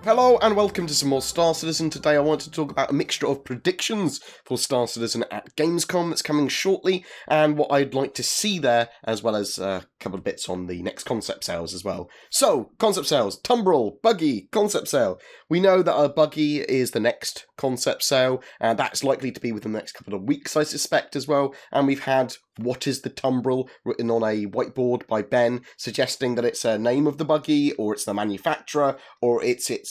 Hello and welcome to some more Star Citizen. Today I want to talk about a mixture of predictions for Star Citizen at GamesCom that's coming shortly, and what I'd like to see there, as well as a couple of bits on the next concept sales as well. So, concept sales, Tumbril, Buggy, concept sale. We know that a Buggy is the next concept sale, and that's likely to be within the next couple of weeks, I suspect, as well. And we've had "What is the Tumbril?" written on a whiteboard by Ben, suggesting that it's a name of the Buggy, or it's the manufacturer, or it's its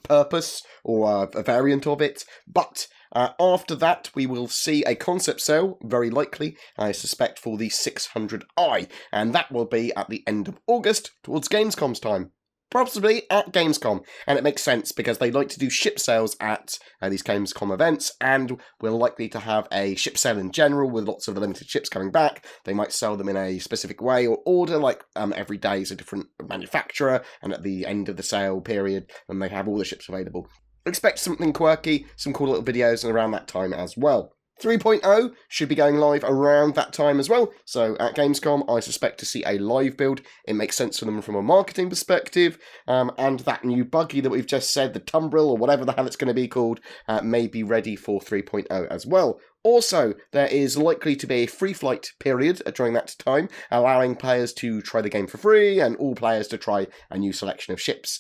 purpose, or a variant of it. But after that, we will see a concept sale, very likely, I suspect, for the 600i, and that will be at the end of August, towards Gamescom's time. Possibly at Gamescom, and it makes sense because they like to do ship sales at these Gamescom events, and we're likely to have a ship sale in general with lots of the limited ships coming back. They might sell them in a specific way or order, like every day is a different manufacturer, and at the end of the sale period, then they have all the ships available. Expect something quirky, some cool little videos, and around that time as well. 3.0 should be going live around that time as well, so at Gamescom I suspect to see a live build. It makes sense for them from a marketing perspective, and that new Buggy that we've just said, the Tumbril or whatever the hell it's going to be called, may be ready for 3.0 as well. Also, there is likely to be a free flight period during that time, allowing players to try the game for free and all players to try a new selection of ships.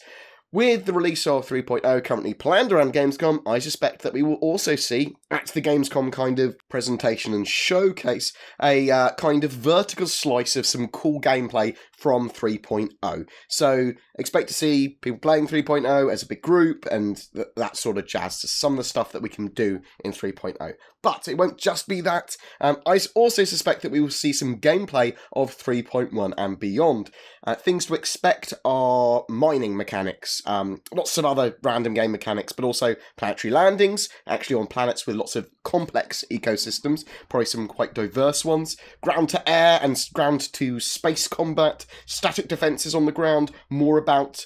With the release of 3.0 currently planned around Gamescom, I suspect that we will also see, at the Gamescom kind of presentation and showcase, a kind of vertical slice of some cool gameplay from 3.0. So, expect to see people playing 3.0 as a big group, and that sort of jazz. So some of the stuff that we can do in 3.0. But it won't just be that. I also suspect that we will see some gameplay of 3.1 and beyond. Things to expect are mining mechanics, lots of other random game mechanics, but also planetary landings, actually on planets with lots of complex ecosystems, probably some quite diverse ones, ground to air and ground to space combat, static defences on the ground, more about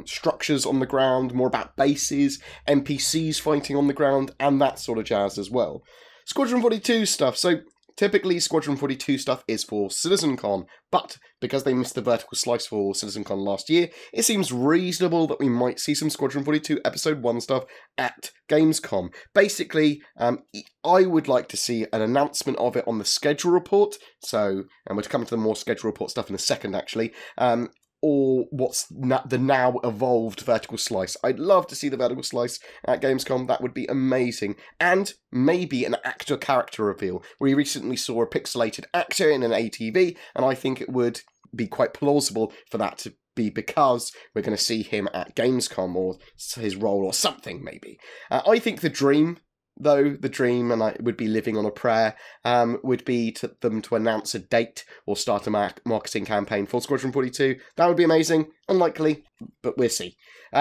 structures on the ground, more about bases, NPCs fighting on the ground, and that sort of jazz as well. Squadron 42 stuff. So typically Squadron 42 stuff is for CitizenCon, but because they missed the vertical slice for CitizenCon last year, it seems reasonable that we might see some Squadron 42 Episode 1 stuff at Gamescom. Basically, I would like to see an announcement of it on the schedule report, so, and we'll come to the more schedule report stuff in a second actually, or what's the now evolved vertical slice. I'd love to see the vertical slice at Gamescom. That would be amazing. And maybe an actor-character reveal. We recently saw a pixelated actor in an ATV, and I think it would be quite plausible for that to be because we're going to see him at Gamescom, or his role, or something, maybe. I think the dream, though, and I would be living on a prayer, would be them to announce a date or start a marketing campaign for Squadron 42. That would be amazing. Unlikely, but we'll see.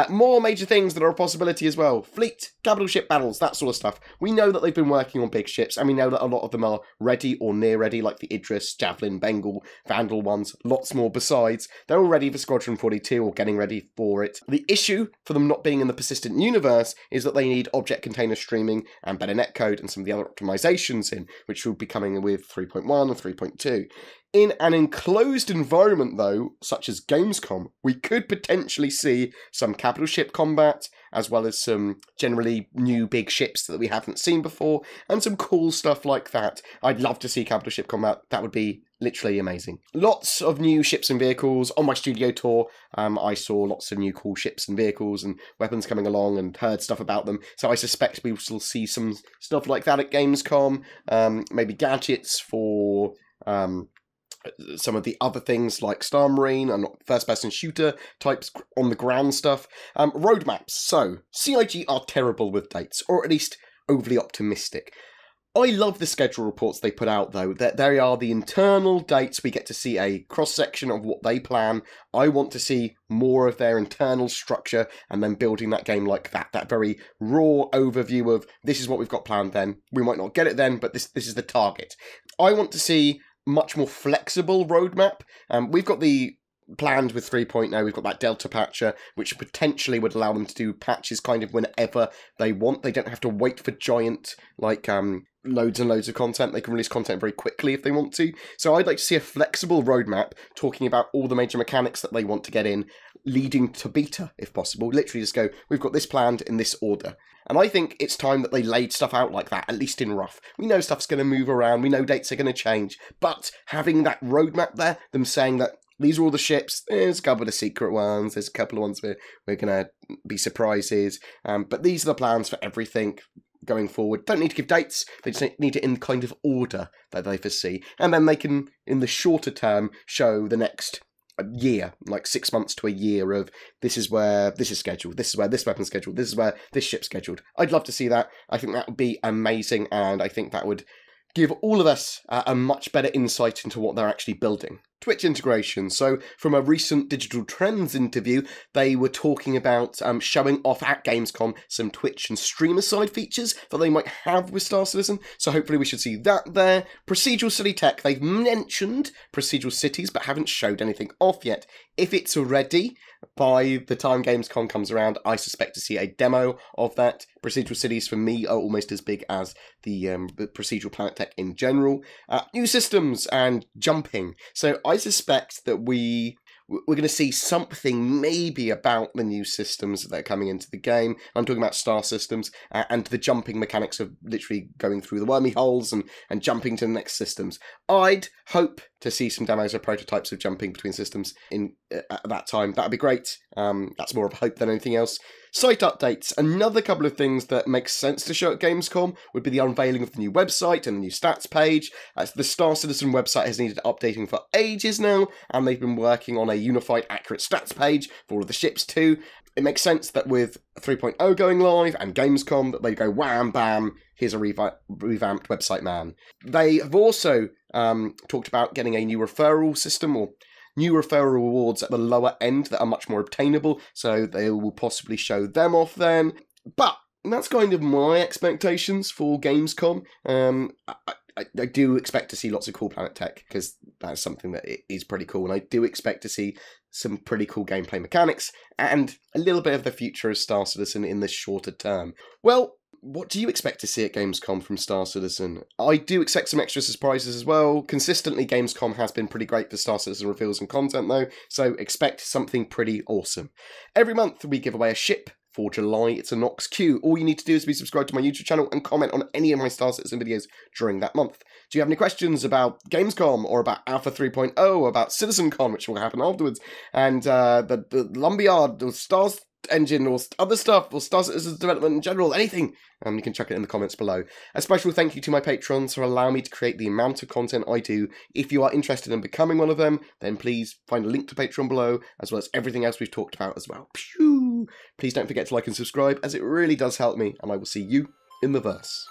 More major things that are a possibility as well. Fleet, capital ship battles, that sort of stuff. We know that they've been working on big ships, and we know that a lot of them are ready or near ready, like the Idris, Javelin, Bengal, Vandal ones, lots more besides. They're all ready for Squadron 42 or getting ready for it. The issue for them not being in the persistent universe is that they need object container streaming and better netcode and some of the other optimizations in, which will be coming with 3.1 and 3.2. In an enclosed environment, though, such as Gamescom, we could potentially see some capital ship combat, as well as some generally new big ships that we haven't seen before, and some cool stuff like that. I'd love to see capital ship combat. That would be literally amazing. Lots of new ships and vehicles. On my studio tour, I saw lots of new cool ships and vehicles and weapons coming along and heard stuff about them. So I suspect we will still see some stuff like that at Gamescom. Maybe gadgets for some of the other things like Star Marine and first-person shooter types on the ground stuff. Roadmaps. So, CIG are terrible with dates, or at least overly optimistic. I love the schedule reports they put out, though. That they are the internal dates. We get to see a cross-section of what they plan. I want to see more of their internal structure and then building that game like that. That very raw overview of, this is what we've got planned then. We might not get it then, but this is the target. I want to see much more flexible roadmap. We've got the planned with 3.0. We've got that Delta patcher, which potentially would allow them to do patches kind of whenever they want. They don't have to wait for giant, like, loads and loads of content. They can release content very quickly if they want to. So I'd like to see a flexible roadmap talking about all the major mechanics that they want to get in, leading to beta, if possible. Literally just go, we've got this planned in this order. And I think it's time that they laid stuff out like that, at least in rough. We know stuff's going to move around, we know dates are going to change, but having that roadmap there, them saying that these are all the ships, there's a couple of secret ones, there's a couple of ones where we're going to be surprises, but these are the plans for everything going forward. Don't need to give dates, they just need it in kind of order that they foresee. And then they can, in the shorter term, show the next year, like 6 months to a year of this is where this is scheduled, this is where this weapon's scheduled, this is where this ship's scheduled. I'd love to see that. I think that would be amazing, and I think that would give all of us a much better insight into what they're actually building. Twitch integration. So from a recent Digital Trends interview, they were talking about showing off at Gamescom some Twitch and streamer side features that they might have with Star Citizen. So hopefully we should see that there. Procedural city tech. They've mentioned procedural cities but haven't showed anything off yet. If it's ready by the time Gamescom comes around, I suspect to see a demo of that. Procedural cities for me are almost as big as the procedural planet tech in general. New systems and jumping. So I suspect that we're going to see something maybe about the new systems that are coming into the game. I'm talking about star systems and the jumping mechanics of literally going through the wormy holes and jumping to the next systems. I'd hope to see some demos or prototypes of jumping between systems at that time. That'd be great. That's more of a hope than anything else. Site updates. Another couple of things that make sense to show at Gamescom would be the unveiling of the new website and the new stats page. The Star Citizen website has needed updating for ages now, and they've been working on a unified, accurate stats page for all of the ships too. It makes sense that with 3.0 going live and Gamescom that they go wham bam, here's a revamped website, man. They have also talked about getting a new referral system, or new referral rewards at the lower end that are much more obtainable, so they will possibly show them off then. But that's kind of my expectations for Gamescom. I do expect to see lots of cool planet tech, because that's something that is pretty cool, and I do expect to see some pretty cool gameplay mechanics, and a little bit of the future of Star Citizen in the shorter term. Well, what do you expect to see at Gamescom from Star Citizen? I do expect some extra surprises as well. Consistently, Gamescom has been pretty great for Star Citizen reveals and content though, so expect something pretty awesome. Every month we give away a ship. For July, it's a Nox Q. All you need to do is be subscribed to my YouTube channel and comment on any of my Star Citizen videos during that month. Do you have any questions about Gamescom, or about Alpha 3.0, or about CitizenCon, which will happen afterwards, and the Lumberyard, or StarEngine, or other stuff, or Star Citizen's development in general, anything, you can chuck it in the comments below. A special thank you to my patrons for allowing me to create the amount of content I do. If you are interested in becoming one of them, then please find a link to Patreon below, as well as everything else we've talked about as well. Pew! Please don't forget to like and subscribe, as it really does help me, and I will see you in the verse.